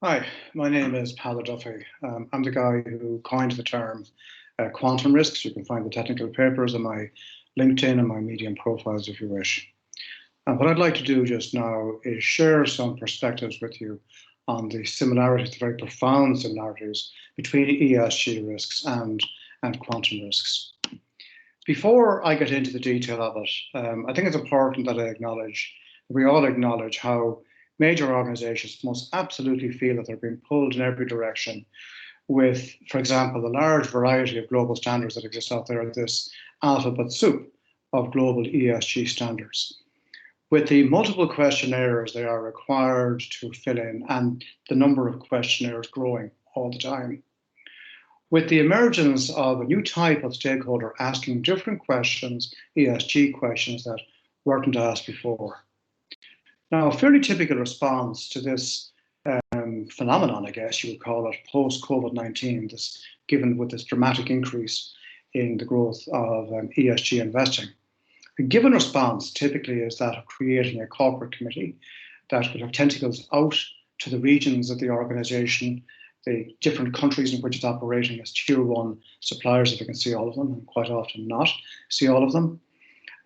Hi, my name is Paolo Duffy. I'm the guy who coined the term quantum risks. You can find the technical papers on my LinkedIn and my Medium profiles if you wish. And what I'd like to do just now is share some perspectives with you on the similarities, the very profound similarities between ESG risks and quantum risks. Before I get into the detail of it, I think it's important that we all acknowledge how major organizations must absolutely feel that they're being pulled in every direction with, for example, the large variety of global standards that exist out there, this alphabet soup of global ESG standards. With the multiple questionnaires they are required to fill in and the number of questionnaires growing all the time. With the emergence of a new type of stakeholder asking different questions, ESG questions that weren't asked before. Now, a fairly typical response to this phenomenon, I guess you would call it, post-COVID-19, given with this dramatic increase in the growth of ESG investing. A given response typically is that of creating a corporate committee that would have tentacles out to the regions of the organization, the different countries in which it's operating as tier one suppliers, if you can see all of them, and quite often not see all of them.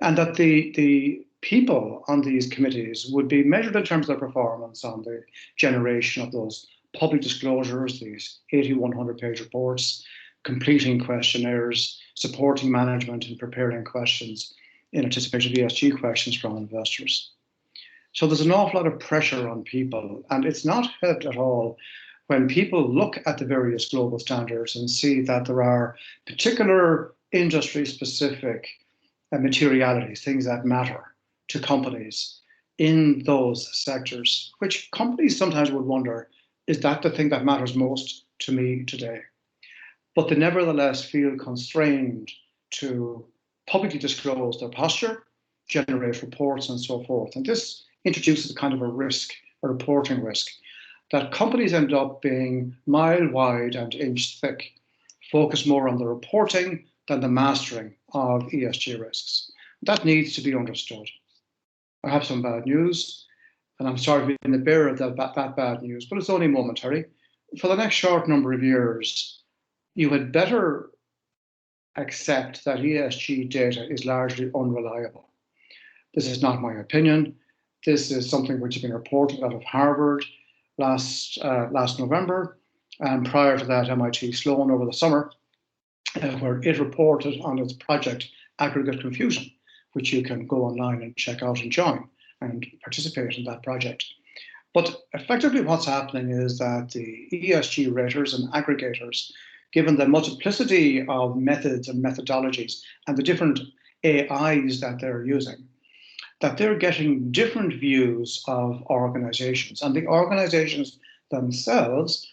And that the people on these committees would be measured in terms of their performance on the generation of those public disclosures, these 8,100-page reports, completing questionnaires, supporting management in preparing questions in anticipation of ESG questions from investors. So there's an awful lot of pressure on people, and it's not helped at all when people look at the various global standards and see that there are particular industry-specific materialities, things that matter to companies in those sectors, which companies sometimes would wonder, is that the thing that matters most to me today? But they nevertheless feel constrained to publicly disclose their posture, generate reports and so forth. And this introduces a kind of a risk, a reporting risk, that companies end up being mile wide and inch thick, focus more on the reporting than the mastering of ESG risks. That needs to be understood. I have some bad news, and I'm sorry for being the bearer of that bad news, but it's only momentary. For the next short number of years, you had better accept that ESG data is largely unreliable. This is not my opinion. This is something which has been reported out of Harvard last November, and prior to that, MIT Sloan over the summer, where it reported on its project Aggregate Confusion, which you can go online and check out and join and participate in that project. But effectively what's happening is that the ESG raters and aggregators, given the multiplicity of methods and methodologies and the different AIs that they're using, that they're getting different views of organizations, and the organizations themselves,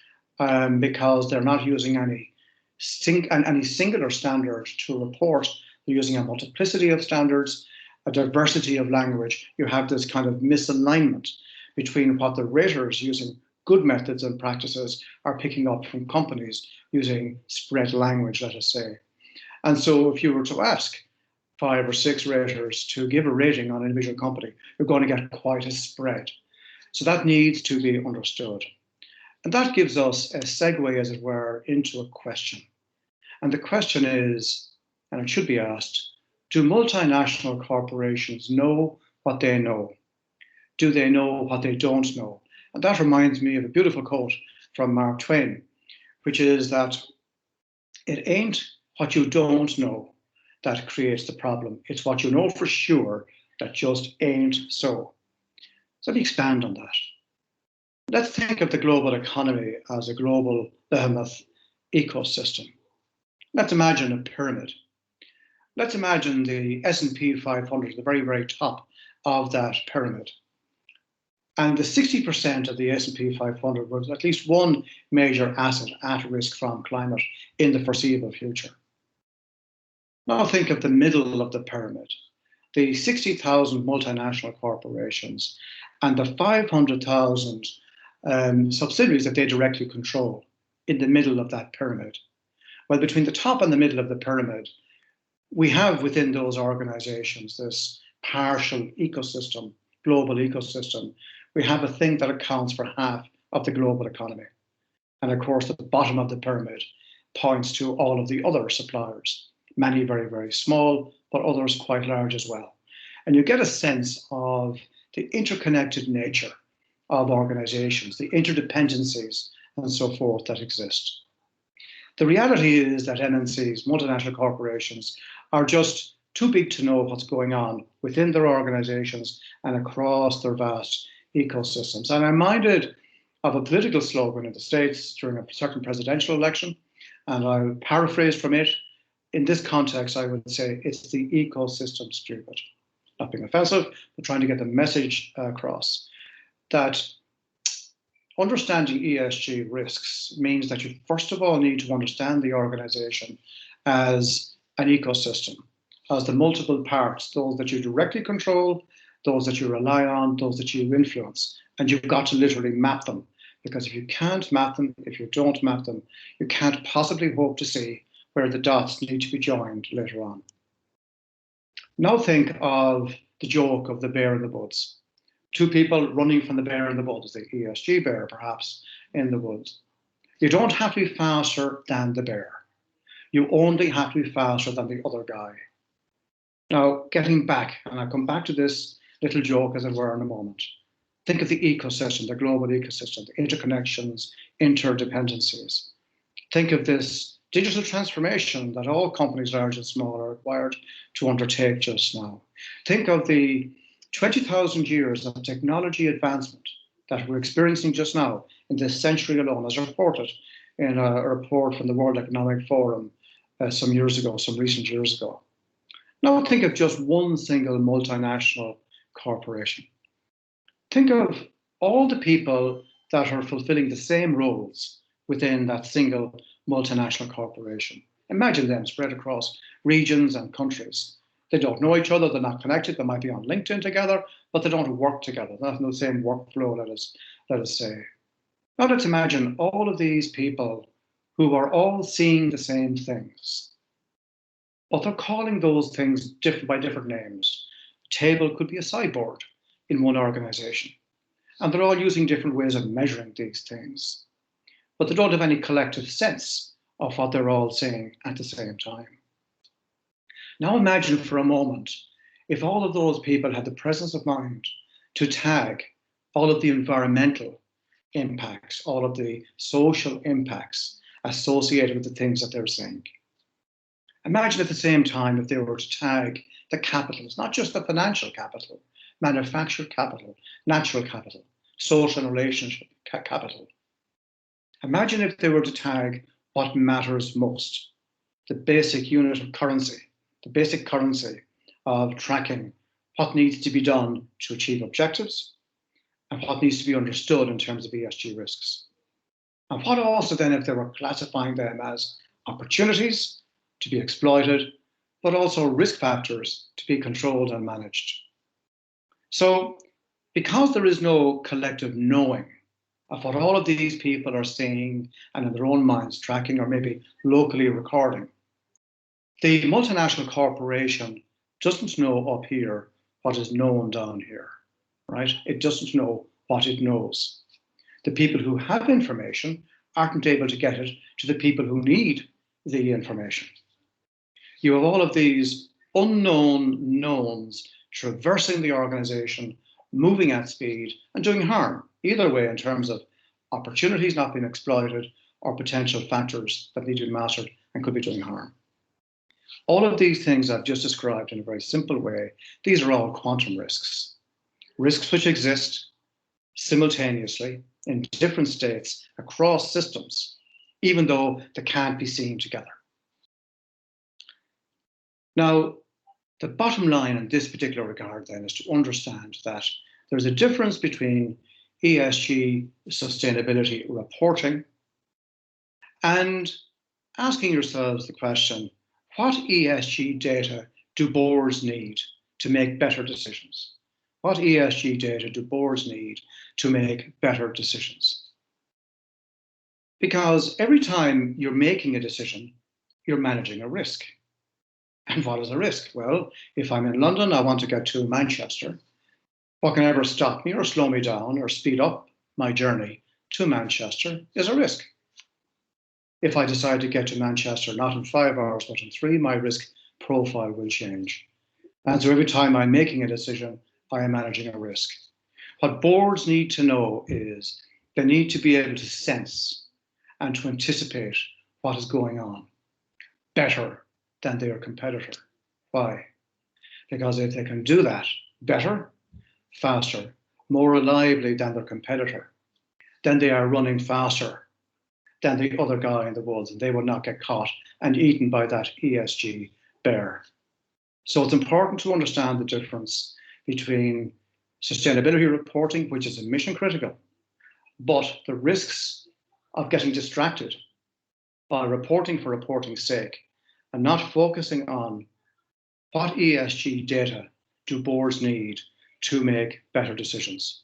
because they're not using any singular standard to report, they're using a multiplicity of standards, a diversity of language. You have this kind of misalignment between what the raters using good methods and practices are picking up from companies using spread language, let us say. And so if you were to ask 5 or 6 raters to give a rating on an individual company, you're going to get quite a spread. So that needs to be understood. And that gives us a segue, as it were, into a question. And the question is, and it should be asked, do multinational corporations know what they know? Do they know what they don't know? And that reminds me of a beautiful quote from Mark Twain, which is that it ain't what you don't know that creates the problem. It's what you know for sure that just ain't so. So let me expand on that. Let's think of the global economy as a global behemoth ecosystem. Let's imagine a pyramid. Let's imagine the S&P 500, the very, very top of that pyramid. And the 60% of the S&P 500 was at least one major asset at risk from climate in the foreseeable future. Now think of the middle of the pyramid, the 60,000 multinational corporations and the 500,000 subsidiaries that they directly control in the middle of that pyramid. Well, between the top and the middle of the pyramid, we have within those organizations this partial ecosystem, global ecosystem. We have a thing that accounts for half of the global economy. And of course, the bottom of the pyramid points to all of the other suppliers, many very, very small, but others quite large as well. And you get a sense of the interconnected nature of organizations, the interdependencies and so forth that exist. The reality is that MNCs, multinational corporations, are just too big to know what's going on within their organizations and across their vast ecosystems. And I'm reminded of a political slogan in the States during a certain presidential election, and I'll paraphrase from it. In this context, I would say it's the ecosystem stupid. Not being offensive, but trying to get the message across that understanding ESG risks means that you first of all need to understand the organization as an ecosystem, as the multiple parts, those that you directly control, those that you rely on, those that you influence, and you've got to literally map them. Because if you can't map them, if you don't map them, you can't possibly hope to see where the dots need to be joined later on. Now think of the joke of the bear in the woods. Two people running from the bear in the woods, the ESG bear perhaps, in the woods. You don't have to be faster than the bear. You only have to be faster than the other guy. Now, getting back, and I'll come back to this little joke as it were in a moment. Think of the ecosystem, the global ecosystem, the interconnections, interdependencies. Think of this digital transformation that all companies, large and small, are required to undertake just now. Think of the 20,000 years of technology advancement that we're experiencing just now in this century alone, as reported in a report from the World Economic Forum some recent years ago. Now think of just one single multinational corporation. Think of all the people that are fulfilling the same roles within that single multinational corporation. Imagine them spread across regions and countries. They don't know each other, they're not connected, they might be on LinkedIn together, but they don't work together. They're not in the same workflow, let us say. Now let's imagine all of these people who are all seeing the same things, but they're calling those things by different names. A table could be a sideboard in one organization, and they're all using different ways of measuring these things, but they don't have any collective sense of what they're all saying at the same time. Now imagine for a moment if all of those people had the presence of mind to tag all of the environmental impacts, all of the social impacts associated with the things that they're saying. Imagine at the same time if they were to tag the capitals, not just the financial capital, manufactured capital, natural capital, social and relationship capital. Imagine if they were to tag what matters most, the basic unit of currency, the basic currency of tracking what needs to be done to achieve objectives and what needs to be understood in terms of ESG risks. And what also then if they were classifying them as opportunities to be exploited, but also risk factors to be controlled and managed. So because there is no collective knowing of what all of these people are saying and in their own minds tracking or maybe locally recording, the multinational corporation doesn't know up here what is known down here, right? It doesn't know what it knows. The people who have information aren't able to get it to the people who need the information. You have all of these unknown knowns traversing the organization, moving at speed and doing harm, either way in terms of opportunities not being exploited or potential factors that need to be mastered and could be doing harm. All of these things I've just described in a very simple way, these are all quantum risks. Risks which exist simultaneously in different states across systems, even though they can't be seen together. Now, the bottom line in this particular regard then is to understand that there's a difference between ESG sustainability reporting and asking yourselves the question, what ESG data do boards need to make better decisions? What ESG data do boards need to make better decisions? Because every time you're making a decision, you're managing a risk. And what is a risk? Well, if I'm in London, I want to get to Manchester. What can ever stop me or slow me down or speed up my journey to Manchester is a risk. If I decide to get to Manchester not in 5 hours but in 3, my risk profile will change. And so every time I'm making a decision, I am managing a risk. What boards need to know is they need to be able to sense and to anticipate what is going on better than their competitor. Why? Because if they can do that better, faster, more reliably than their competitor, then they are running faster than the other guy in the woods, and they will not get caught and eaten by that ESG bear. So it's important to understand the difference between sustainability reporting, which is mission critical, but the risks of getting distracted by reporting for reporting's sake and not focusing on what ESG data do boards need to make better decisions.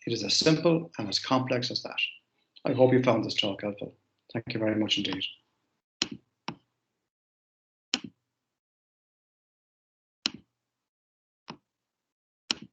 It is as simple and as complex as that. I hope you found this talk helpful. Thank you very much indeed.